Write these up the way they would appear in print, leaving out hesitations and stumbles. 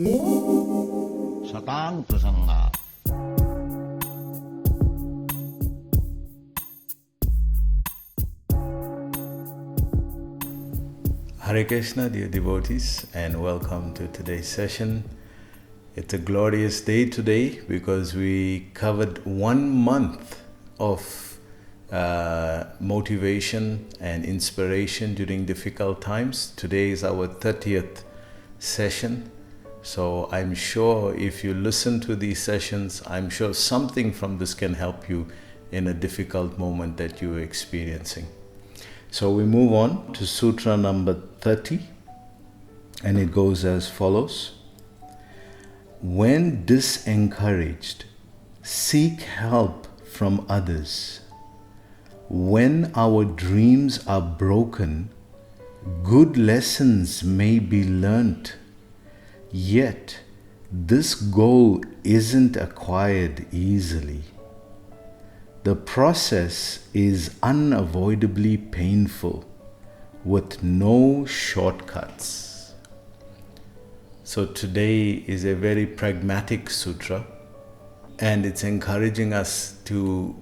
Satang Prasanga. Hare Krishna, dear devotees, and welcome to today's session. It's a glorious day today because we covered 1 month of motivation and inspiration during difficult times. Today is our 30th session. So I'm sure if you listen to these sessions, I'm sure something from this can help you in a difficult moment that you're experiencing. So we move on to Sutra number 30, and it goes as follows. When disencouraged, seek help from others. When our dreams are broken, good lessons may be learnt. Yet, this goal isn't acquired easily. The process is unavoidably painful, with no shortcuts. So today is a very pragmatic sutra, and it's encouraging us to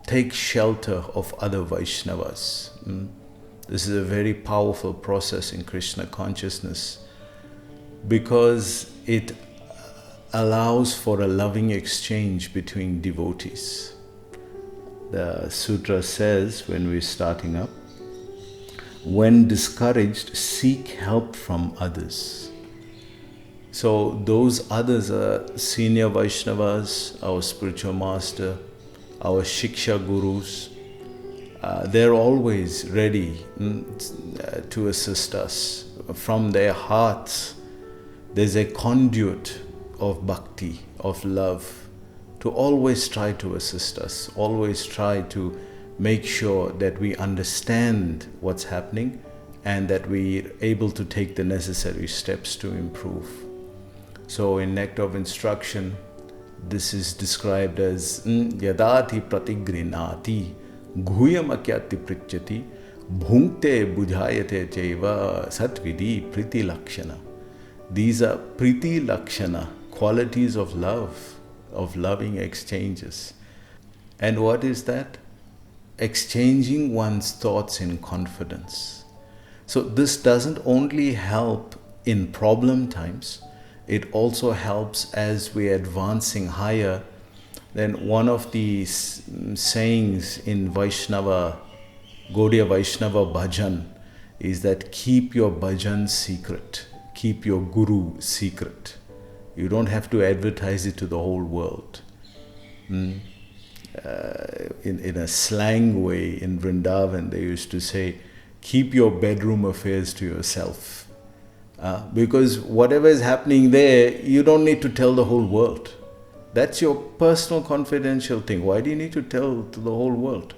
take shelter of other Vaishnavas. This is a very powerful process in Krishna consciousness because it allows for a loving exchange between devotees. The sutra says, when we're starting up, when discouraged, seek help from others. So those others are senior Vaishnavas, our spiritual master, our Shiksha gurus. They're always ready to assist us. From their hearts, there's a conduit of bhakti, of love, to always try to assist us, always try to make sure that we understand what's happening and that we're able to take the necessary steps to improve. So in Nectar of Instruction, this is described as yadati pratigrinati ghuyam akyati pritchati bhunkte bujhayate chaiva satvidi priti lakshana. These are priti lakshana, qualities of love, of loving exchanges. And what is that? Exchanging one's thoughts in confidence. So this doesn't only help in problem times, it also helps as we're advancing higher. Then one of the sayings in Vaishnava, Gaudiya Vaishnava bhajan, is that keep your bhajan secret, keep your guru secret. You don't have to advertise it to the whole world. In a slang way, in Vrindavan, they used to say, keep your bedroom affairs to yourself. Because whatever is happening there, you don't need to tell the whole world. That's your personal confidential thing. Why do you need to tell to the whole world?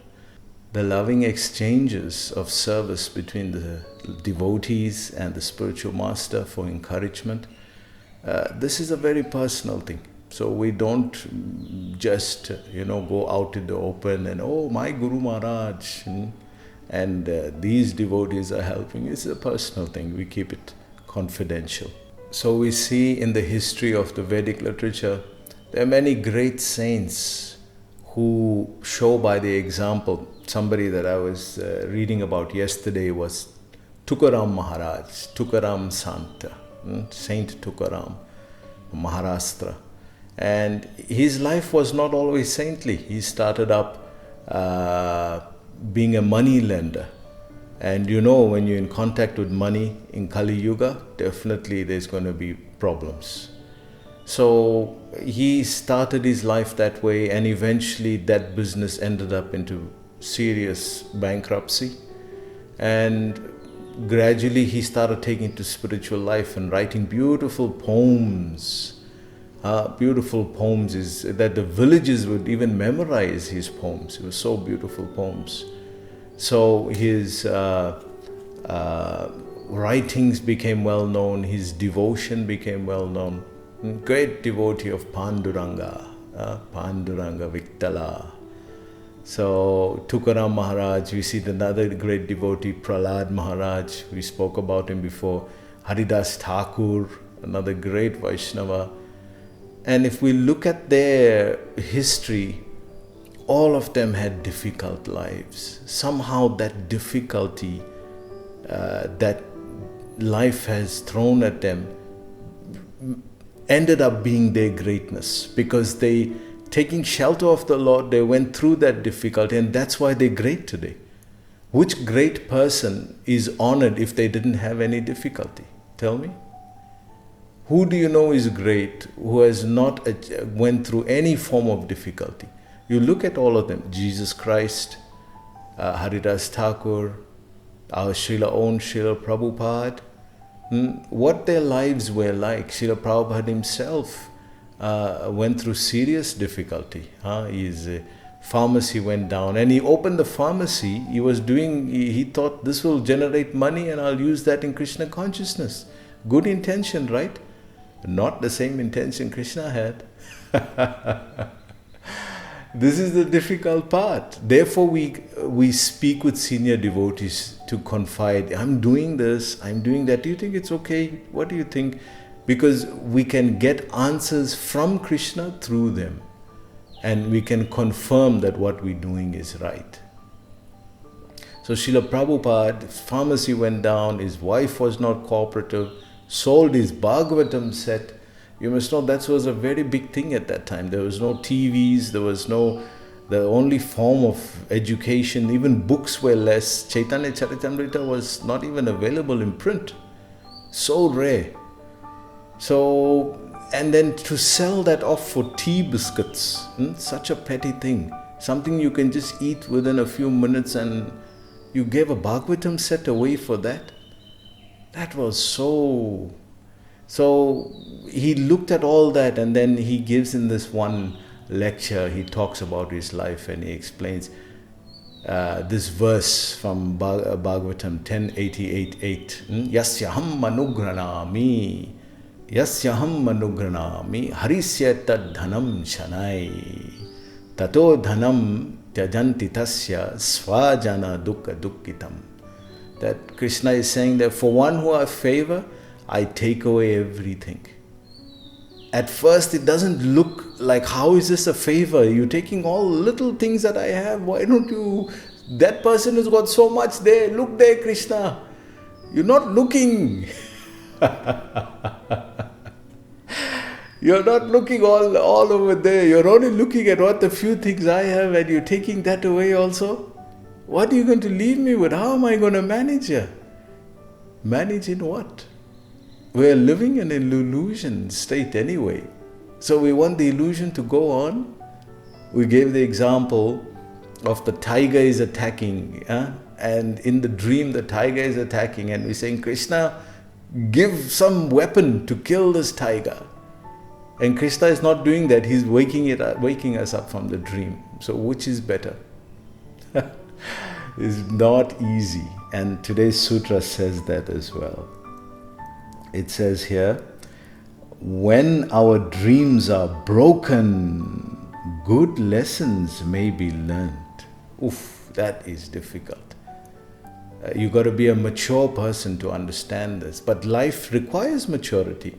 The loving exchanges of service between the devotees and the spiritual master for encouragement, this is a very personal thing. So we don't just, go out in the open and, oh, my Guru Maharaj, and these devotees are helping. It's a personal thing. We keep it confidential. So we see in the history of the Vedic literature, there are many great saints who show by the example. Somebody that I was reading about yesterday was Tukaram Maharaj, Tukaram Santa, Saint Tukaram, Maharashtra. And his life was not always saintly. He started up being a money lender. And when you're in contact with money in Kali Yuga, definitely there's going to be problems. So he started his life that way, and eventually that business ended up into serious bankruptcy. And gradually he started taking to spiritual life and writing beautiful poems. Beautiful poems is that the villages would even memorize his poems. It was so beautiful poems. So his writings became well known, his devotion became well known. Great devotee of Panduranga, Panduranga Viktala. So Tukaram Maharaj, we see another great devotee, Prahlad Maharaj. We spoke about him before. Haridas Thakur, another great Vaishnava. And if we look at their history, all of them had difficult lives. Somehow that difficulty that life has thrown at them ended up being their greatness, because they, taking shelter of the Lord, they went through that difficulty, and that's why they're great today. Which great person is honored if they didn't have any difficulty? Tell me. Who do you know is great who has not went through any form of difficulty? You look at all of them. Jesus Christ, Haridas Thakur, our own Srila Prabhupada, what their lives were like. Srila Prabhupada himself went through serious difficulty. His pharmacy went down, and he opened the pharmacy. He thought this will generate money and I'll use that in Krishna consciousness. Good intention, right? Not the same intention Krishna had. This is the difficult part. Therefore, we speak with senior devotees to confide. I'm doing this, I'm doing that. Do you think it's okay? What do you think? Because we can get answers from Krishna through them. And we can confirm that what we're doing is right. So Srila Prabhupada, his pharmacy went down, his wife was not cooperative, sold his Bhagavatam set. You must know that was a very big thing at that time. There was no TVs, the only form of education, even books were less. Chaitanya Charitamrita was not even available in print. So rare. So, and then to sell that off for tea biscuits, such a petty thing. Something you can just eat within a few minutes, and you gave a Bhagavatam set away for that. That was so... So he looked at all that, and then he gives in this one lecture, he talks about his life, and he explains this verse from Bhagavatam 10:88:8. Yasyaham manugranami, yasyaham manugranami, harisya tad dhanam shanai, tato dhanam tyajanti tasya svajana dukkha dukkitam. That Krishna is saying that for one who has favor, I take away everything. At first it doesn't look like, how is this a favor? You're taking all little things that I have. Why don't you? That person has got so much there. Look there, Krishna. You're not looking. You're not looking all over there. You're only looking at what the few things I have, and you're taking that away also. What are you going to leave me with? How am I going to manage here? Manage in what? We're living in an illusion state anyway. So we want the illusion to go on. We gave the example of the tiger is attacking. And in the dream the tiger is attacking, and we're saying, Krishna, give some weapon to kill this tiger. And Krishna is not doing that. He's waking us up from the dream. So which is better? It's not easy. And today's sutra says that as well. It says here, when our dreams are broken, good lessons may be learnt. Oof, that is difficult. You got to be a mature person to understand this. But life requires maturity.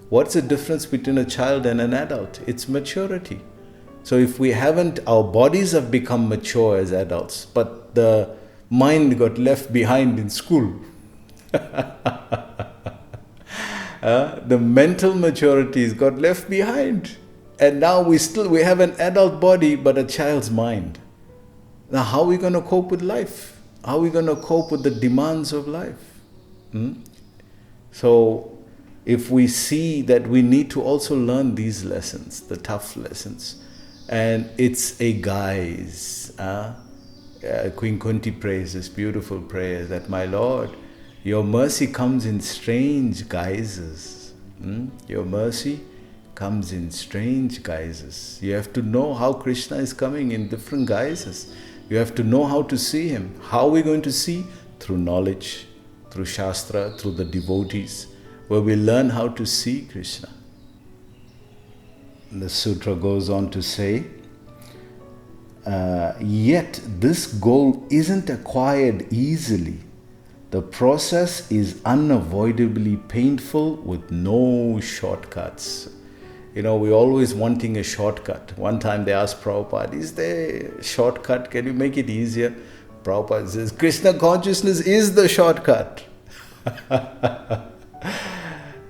What's the difference between a child and an adult? It's maturity. So if we haven't, our bodies have become mature as adults, but the mind got left behind in school. The mental maturities got left behind, and now we have an adult body but a child's mind. Now how are we going to cope with life? How are we going to cope with the demands of life? So if we see that we need to also learn these lessons, the tough lessons, and it's a guise. Queen Kunti prays this beautiful prayer that, my Lord, your mercy comes in strange guises. Your mercy comes in strange guises. You have to know how Krishna is coming in different guises. You have to know how to see him. How are we going to see? Through knowledge, through Shastra, through the devotees, where we learn how to see Krishna. The sutra goes on to say, yet this goal isn't acquired easily. The process is unavoidably painful with no shortcuts. We're always wanting a shortcut. One time they asked Prabhupada, is there a shortcut? Can you make it easier? Prabhupada says, Krishna consciousness is the shortcut.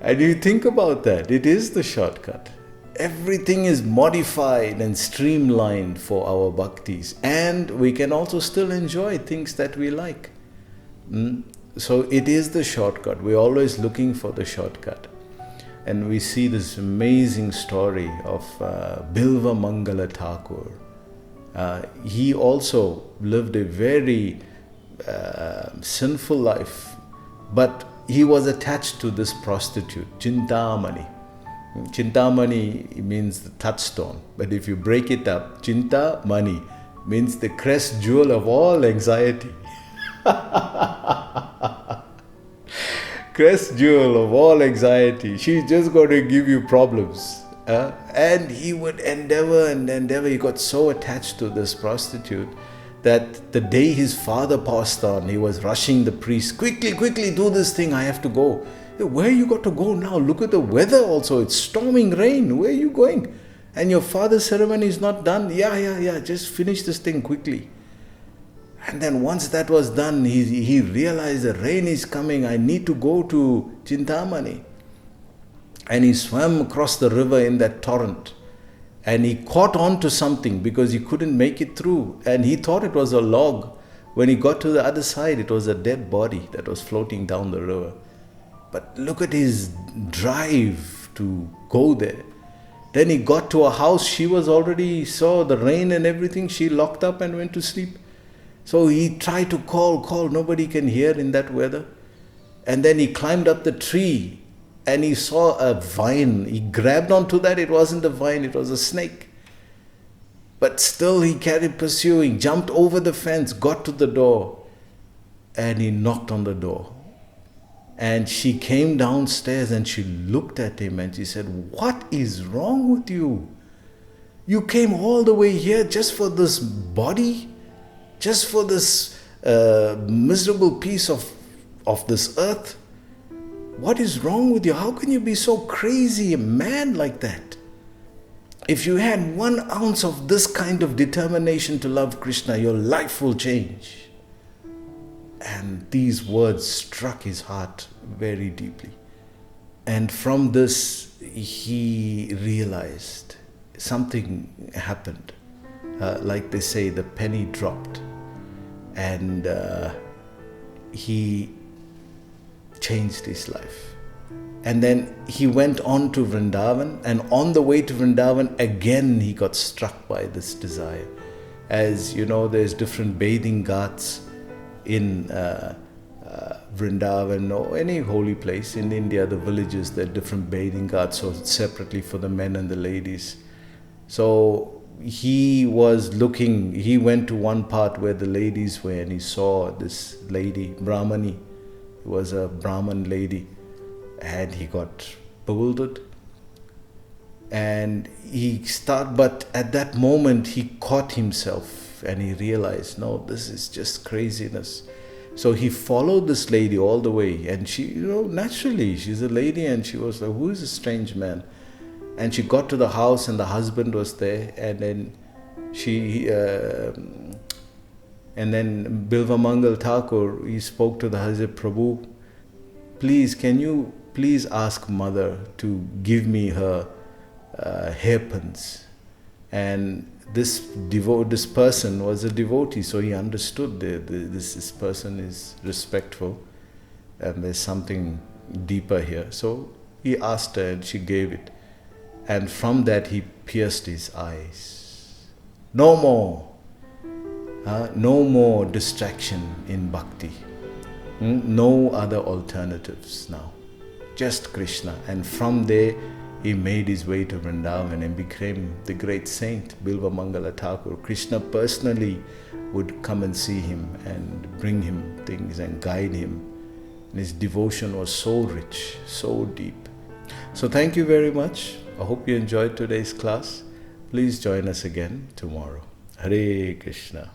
And you think about that, it is the shortcut. Everything is modified and streamlined for our bhaktis. And we can also still enjoy things that we like. So it is the shortcut. We're always looking for the shortcut. And we see this amazing story of Bilva Mangala Thakur. He also lived a very sinful life, but he was attached to this prostitute, Chintamani. Chintamani means the touchstone, but if you break it up, Chintamani means the crest jewel of all anxiety. Crest jewel of all anxiety. She's just going to give you problems. And he would endeavor and endeavor. He got so attached to this prostitute that the day his father passed on, he was rushing the priest, quickly, do this thing, I have to go. Where you got to go now? Look at the weather also, it's storming rain, where are you going? And your father's ceremony is not done? Yeah, just finish this thing quickly. And then once that was done, he realized the rain is coming, I need to go to Chintamani. And he swam across the river in that torrent. And he caught on to something because he couldn't make it through. And he thought it was a log. When he got to the other side, it was a dead body that was floating down the river. But look at his drive to go there. Then he got to a house. She was already saw the rain and everything. She locked up and went to sleep. So he tried to call. Nobody can hear in that weather. And then he climbed up the tree. And he saw a vine. He grabbed onto that. It wasn't a vine, it was a snake. But still he carried pursuing, jumped over the fence, got to the door. And he knocked on the door. And she came downstairs and she looked at him and she said, what is wrong with you? You came all the way here just for this body? Just for this miserable piece of this earth? What is wrong with you? How can you be so crazy, a man like that? If you had 1 ounce of this kind of determination to love Krishna, your life will change. And these words struck his heart very deeply. And from this, he realized something happened. Like they say, the penny dropped. And he changed his life. And then he went on to Vrindavan, and on the way to Vrindavan again he got struck by this desire. As you know, there's different bathing ghats in Vrindavan or any holy place in India, the villages, there are different bathing ghats, so separately for the men and the ladies. So he went to one part where the ladies were, and he saw this lady, Brahmani. It was a Brahman lady, and he got bewildered. And but at that moment he caught himself and he realized, no, this is just craziness. So he followed this lady all the way, and she, naturally, she's a lady, and she was like, who is this strange man? And she got to the house, and the husband was there, and then and then Bilva Mangal Thakur, he spoke to the husband, Prabhu, please, can you please ask mother to give me her hairpins? And this person was a devotee, so he understood this person is respectful and there's something deeper here. So he asked her and she gave it. And from that he pierced his eyes. No more distraction in bhakti. No other alternatives now. Just Krishna. And from there he made his way to Vrindavan and became the great saint, Bilva Mangala Thakur. Krishna personally would come and see him and bring him things and guide him. And his devotion was so rich, so deep. So thank you very much. I hope you enjoyed today's class. Please join us again tomorrow. Hare Krishna.